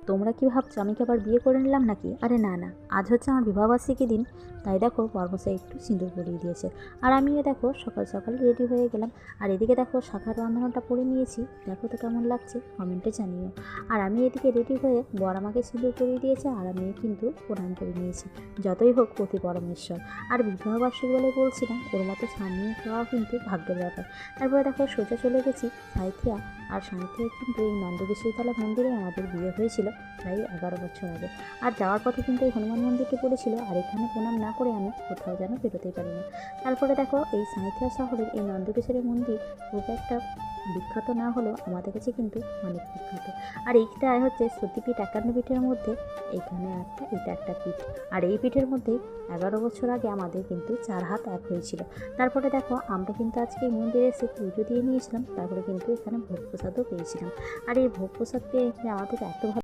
তোমরা কি ভাবছো আমি কি আবার বিয়ে করে নিলাম নাকি? আরে না না, আজ হচ্ছে আমার বিবাহবার্ষিকী দিন, তাই দেখো বর্মশাই একটু সিঁদুর পরিয়ে দিয়েছে। আর আমিও দেখো সকাল সকাল রেডি হয়ে গেলাম। আর এদিকে দেখো শাখার বাঁধানোটা পরে নিয়েছি, দেখো তো কেমন লাগছে কমেন্টে জানিও। আর আমি এদিকে রেডি হয়ে বর আমাকে সিঁদুর পরিয়ে দিয়েছে, আর আমিও কিন্তু প্রণাম করে নিয়েছি। যতই হোক পতি পরমেশ্বর। আর বিবাহবার্ষিকী বলে বলছিলাম, ওর মতো স্বামী পাওয়াও কিন্তু ভাগ্যের ব্যাপার। তারপরে দেখো সোজা চলে গেছি সাঁইথিয়া। আর সাঁইথিয়া কিন্তু এই নন্দকেশ্বরীতলা মন্দিরে আমাদের বিয়ে হয়েছিল প্রায় 11 বছর আগে। আর যাওয়ার পথে কিন্তু এই হনুমান মন্দিরটি পড়েছিল, আর এখানে প্রণাম না করে আমি কোথাও যেন বেরোতেই পারি না। তারপরে দেখো এই সাঁইথিয়া শহরের এই নন্দকেশ্বরী মন্দির খুব একটা বিখ্যাত না হলেও আমাদের কাছে কিন্তু অনেক বিখ্যাত। আর এইটা হচ্ছে সতীপীঠ 51 পীঠের মধ্যে এখানে এটা একটা পীঠ। আর এই পীঠের মধ্যেই 11 বছর আগে আমাদের কিন্তু 4 হাত এক হয়েছিল। তারপরে দেখো আমরা কিন্তু আজকে এই মন্দিরে এসে পুজো দিয়ে নিয়েছিলাম, তারপরে কিন্তু এখানে ভোগ প্রসাদও পেয়েছিলাম। আর এই ভোগ প্রসাদ পেয়ে আমাদের এত ভালো